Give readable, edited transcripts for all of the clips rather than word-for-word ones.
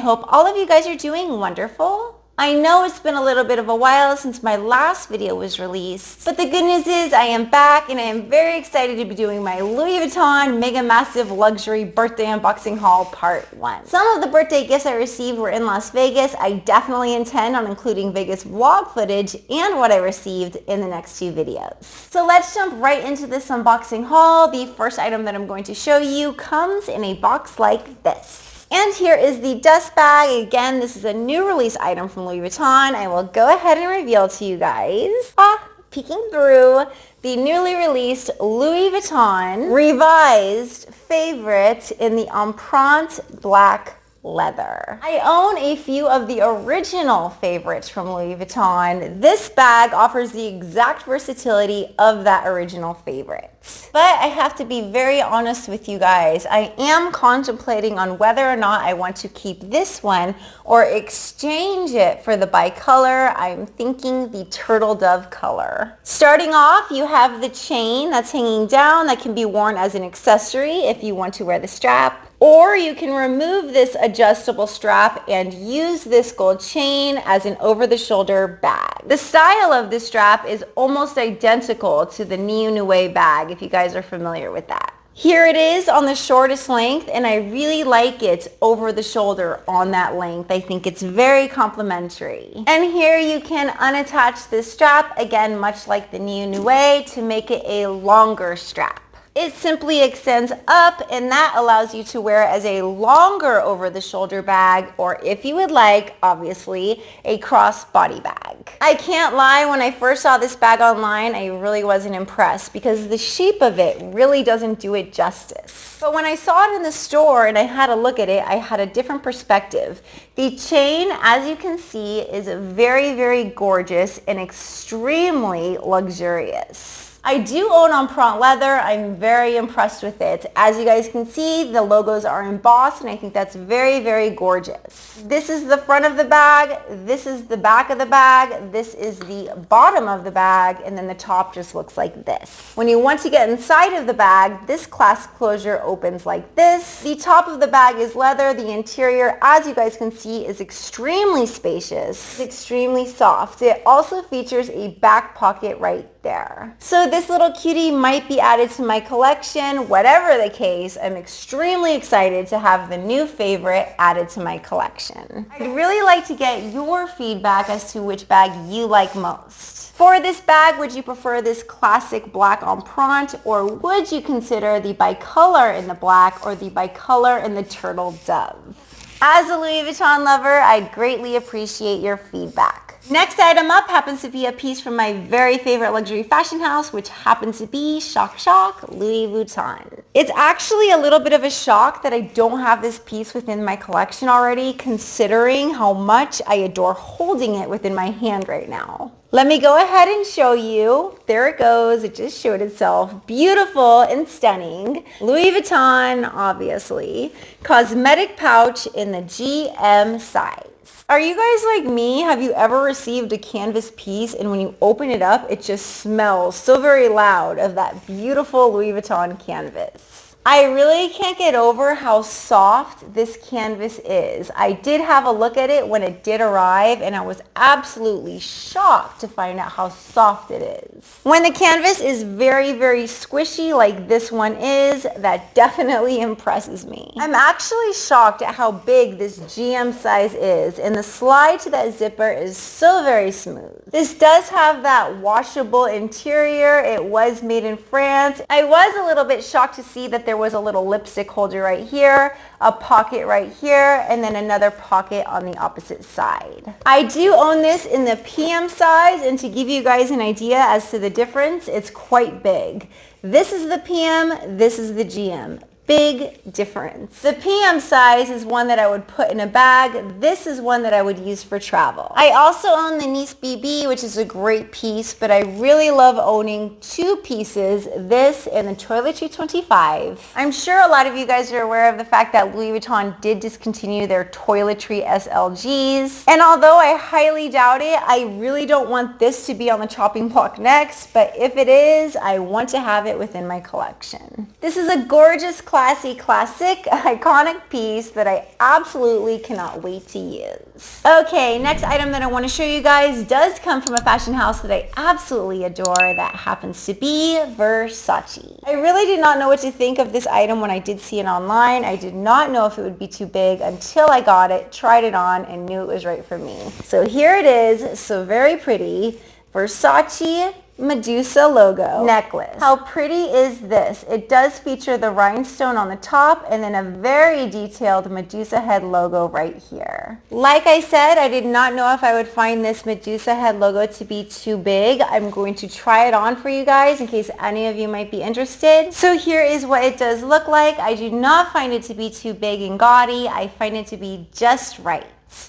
hope all of you guys are doing wonderful. I know it's been a little bit of a while since my last video was released, but the good news is I am back and I am very excited to be doing my Louis Vuitton Mega Massive Luxury Birthday Unboxing Haul Part 1. Some of the birthday gifts I received were in Las Vegas. I definitely intend on including Vegas vlog footage and what I received in the next two videos. So let's jump right into this unboxing haul. The first item that I'm going to show you comes in a box like this. And here is the dust bag. Again, this is a new release item from Louis Vuitton. I will go ahead and reveal to you guys. Peeking through the newly released Louis Vuitton revised favorite in the Empreinte black leather. I own a few of the original favorites from Louis Vuitton. This bag offers the exact versatility of that original favorite. But I have to be very honest with you guys. I am contemplating on whether or not I want to keep this one or exchange it for the bicolor. I'm thinking the turtle dove color. Starting off, you have the chain that's hanging down that can be worn as an accessory if you want to wear the strap. Or you can remove this adjustable strap and use this gold chain as an over-the-shoulder bag. The style of this strap is almost identical to the Neo Noue bag, if you guys are familiar with that. Here it is on the shortest length, and I really like it over the shoulder on that length. I think it's very complimentary. And here you can unattach this strap, again, much like the Neo Noue, to make it a longer strap. It simply extends up, and that allows you to wear it as a longer over-the-shoulder bag, or if you would like, obviously, a cross-body bag. I can't lie, when I first saw this bag online, I really wasn't impressed because the shape of it really doesn't do it justice. But when I saw it in the store and I had a look at it, I had a different perspective. The chain, as you can see, is very, very gorgeous and extremely luxurious. I do own Empreinte leather. I'm very impressed with it. As you guys can see, the logos are embossed, and I think that's very, very gorgeous. This is the front of the bag. This is the back of the bag. This is the bottom of the bag, and then the top just looks like this. When you want to get inside of the bag, this clasp closure opens like this. The top of the bag is leather. The interior, as you guys can see, is extremely spacious. It's extremely soft. It also features a back pocket right there. So this little cutie might be added to my collection. Whatever the case, I'm extremely excited to have the new favorite added to my collection. I'd really like to get your feedback as to which bag you like most. For this bag, would you prefer this classic black Empreinte, or would you consider the bicolor in the black or the bicolor in the turtle dove? As a Louis Vuitton lover, I'd greatly appreciate your feedback. Next item up happens to be a piece from my very favorite luxury fashion house, which happens to be Shock Shock Louis Vuitton. It's actually a little bit of a shock that I don't have this piece within my collection already, considering how much I adore holding it within my hand right now. Let me go ahead and show you. There it goes. It just showed itself. Beautiful and stunning. Louis Vuitton, obviously. Cosmetic pouch in the GM size. Are you guys like me? Have you ever received a canvas piece and when you open it up, it just smells so very loud of that beautiful Louis Vuitton canvas? I really can't get over how soft this canvas is. I did have a look at it when it did arrive, and I was absolutely shocked to find out how soft it is. When the canvas is very, very squishy like this one is, that definitely impresses me. I'm actually shocked at how big this GM size is, and the slide to that zipper is so very smooth. This does have that washable interior. It was made in France. I was a little bit shocked to see that there was a little lipstick holder right here, a pocket right here, and then another pocket on the opposite side. I do own this in the PM size, and to give you guys an idea as to the difference, it's quite big. This is the PM, this is the GM. Big difference. The PM size is one that I would put in a bag. This is one that I would use for travel. I also own the Nice BB, which is a great piece, but I really love owning two pieces, this and the Toiletry 25. I'm sure a lot of you guys are aware of the fact that Louis Vuitton did discontinue their toiletry SLGs. And although I highly doubt it, I really don't want this to be on the chopping block next, but if it is, I want to have it within my collection. This is a gorgeous classy, classic, iconic piece that I absolutely cannot wait to use. Okay, next item that I want to show you guys does come from a fashion house that I absolutely adore. That happens to be Versace. I really did not know what to think of this item when I did see it online. I did not know if it would be too big until I got it, tried it on, and knew it was right for me. So here it is, so very pretty. Versace Medusa logo necklace. How pretty is this? It does feature the rhinestone on the top and then a very detailed Medusa head logo right here. Like I said, I did not know if I would find this Medusa head logo to be too big. I'm going to try it on for you guys in case any of you might be interested. So here is what it does look like. I do not find it to be too big and gaudy. I find it to be just right.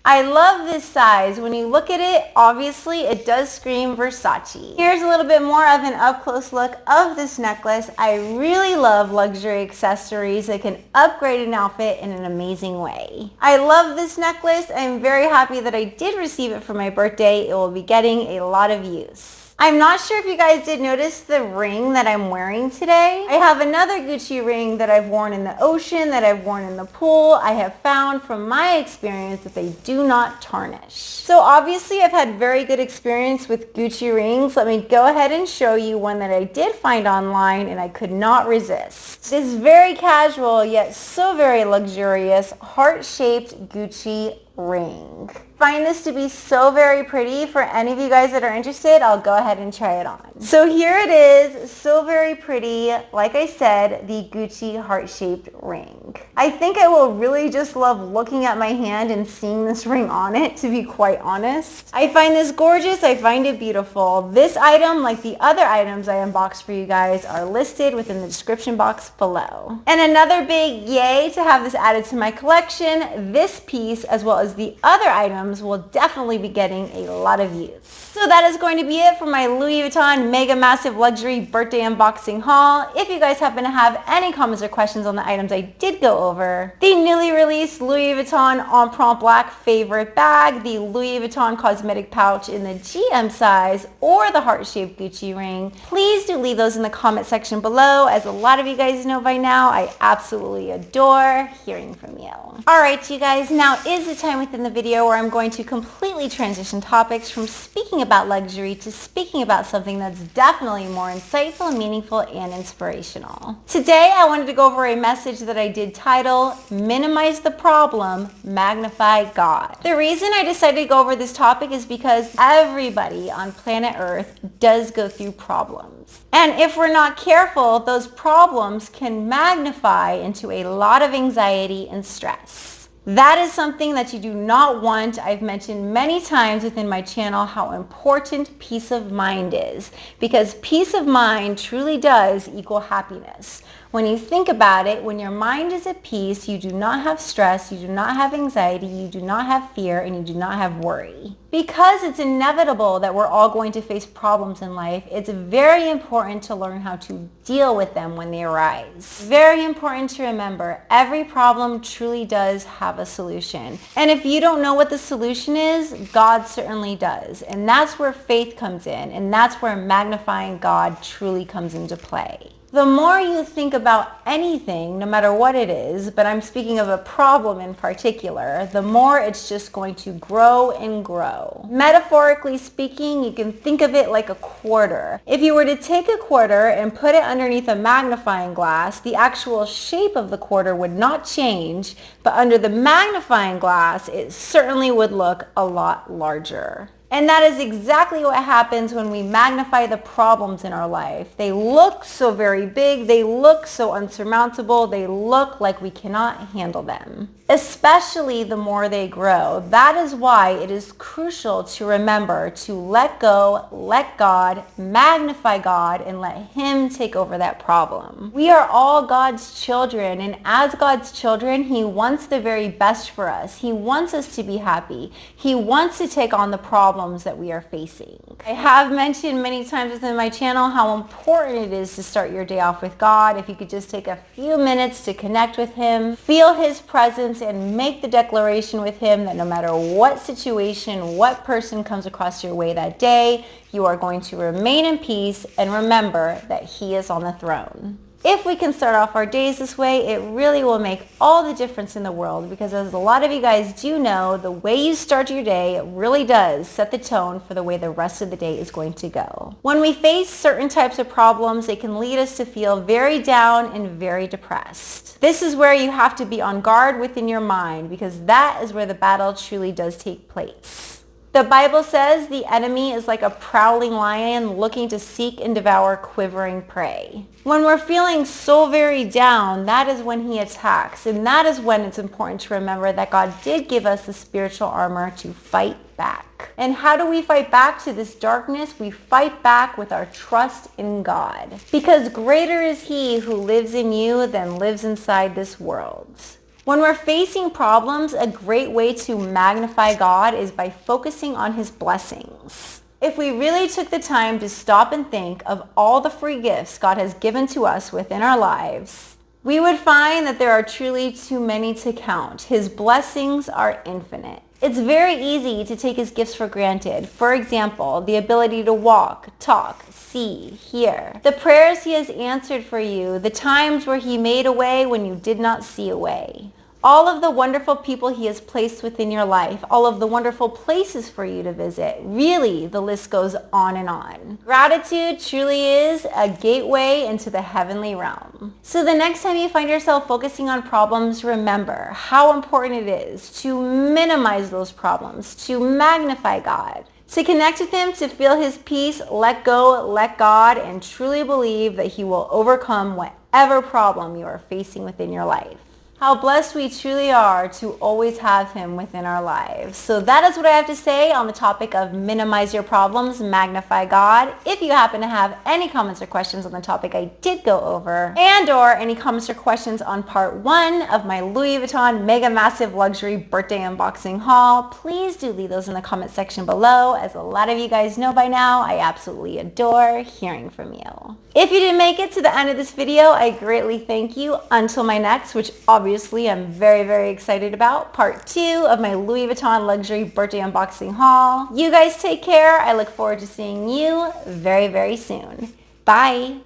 I love this size. When you look at it, obviously it does scream Versace. Here's a little bit more of an up-close look of this necklace. I really love luxury accessories that can upgrade an outfit in an amazing way. I love this necklace. I'm very happy that I did receive it for my birthday. It will be getting a lot of use. I'm not sure if you guys did notice the ring that I'm wearing today. I have another Gucci ring that I've worn in the ocean, that I've worn in the pool. I have found from my experience that they do not tarnish. So obviously I've had very good experience with Gucci rings. Let me go ahead and show you one that I did find online and I could not resist. This very casual yet so very luxurious heart-shaped Gucci ring. Find this to be so very pretty. For any of you guys that are interested, I'll go ahead and try it on. So here it is, so very pretty. Like I said, the Gucci heart-shaped ring. I think I will really just love looking at my hand and seeing this ring on it, to be quite honest. I find this gorgeous. I find it beautiful. This item, like the other items I unboxed for you guys, are listed within the description box below. And another big yay to have this added to my collection. This piece, as well as the other items, will definitely be getting a lot of use. So that is going to be it for my Louis Vuitton Mega Massive Luxury Birthday Unboxing haul. If you guys happen to have any comments or questions on the items I did go over, the newly released Louis Vuitton Empreinte Black Favorite Bag, the Louis Vuitton Cosmetic Pouch in the GM size, or the heart-shaped Gucci ring, please do leave those in the comment section below. As a lot of you guys know by now, I absolutely adore hearing from you. Alright you guys, now is the time within the video where I'm going to completely transition topics from speaking about luxury to speaking about something that's definitely more insightful, meaningful, and inspirational. Today I wanted to go over a message that I did title, Minimize the Problem, Magnify God. The reason I decided to go over this topic is because everybody on planet Earth does go through problems. And if we're not careful, those problems can magnify into a lot of anxiety and stress. That is something that you do not want. I've mentioned many times within my channel how important peace of mind is, because peace of mind truly does equal happiness. When you think about it, when your mind is at peace, you do not have stress, you do not have anxiety, you do not have fear, and you do not have worry. Because it's inevitable that we're all going to face problems in life, it's very important to learn how to deal with them when they arise. Very important to remember, every problem truly does have a solution. And if you don't know what the solution is, God certainly does. And that's where faith comes in, and that's where magnifying God truly comes into play. The more you think about anything, no matter what it is, but I'm speaking of a problem in particular, the more it's just going to grow and grow. Metaphorically speaking, you can think of it like a quarter. If you were to take a quarter and put it underneath a magnifying glass, the actual shape of the quarter would not change, but under the magnifying glass, it certainly would look a lot larger. And that is exactly what happens when we magnify the problems in our life. They look so very big, they look so unsurmountable, they look like we cannot handle them. Especially the more they grow. That is why it is crucial to remember to let go, let God, magnify God, and let Him take over that problem. We are all God's children, and as God's children, He wants the very best for us. He wants us to be happy. He wants to take on the problems that we are facing. I have mentioned many times within my channel how important it is to start your day off with God. If you could just take a few minutes to connect with Him, feel His presence, and make the declaration with Him that no matter what situation, what person comes across your way that day, you are going to remain in peace and remember that He is on the throne. If we can start off our days this way, it really will make all the difference in the world, because as a lot of you guys do know, the way you start your day really does set the tone for the way the rest of the day is going to go. When we face certain types of problems, it can lead us to feel very down and very depressed. This is where you have to be on guard within your mind, because that is where the battle truly does take place. The Bible says the enemy is like a prowling lion looking to seek and devour quivering prey. When we're feeling so very down, that is when he attacks, and that is when it's important to remember that God did give us the spiritual armor to fight back. And how do we fight back to this darkness? We fight back with our trust in God, because greater is he who lives in you than lives inside this world. When we're facing problems, a great way to magnify God is by focusing on his blessings. If we really took the time to stop and think of all the free gifts God has given to us within our lives, we would find that there are truly too many to count. His blessings are infinite. It's very easy to take his gifts for granted. For example, the ability to walk, talk, see, hear. The prayers he has answered for you, the times where he made a way when you did not see a way. All of the wonderful people he has placed within your life, all of the wonderful places for you to visit. Really, the list goes on and on. Gratitude truly is a gateway into the heavenly realm. So the next time you find yourself focusing on problems, remember how important it is to minimize those problems, to magnify God, to connect with him, to feel his peace, let go, let God, and truly believe that he will overcome whatever problem you are facing within your life. How blessed we truly are to always have him within our lives. So that is what I have to say on the topic of minimize your problems, magnify God. If you happen to have any comments or questions on the topic I did go over, and or any comments or questions on part 1 of my Louis Vuitton mega massive luxury birthday unboxing haul, please do leave those in the comment section below. As a lot of you guys know by now, I absolutely adore hearing from you. If you didn't make it to the end of this video, I greatly thank you. Until my next, which obviously I'm very, very excited about, part 2 of my Louis Vuitton luxury birthday unboxing haul. You guys take care. I look forward to seeing you very, very soon. Bye.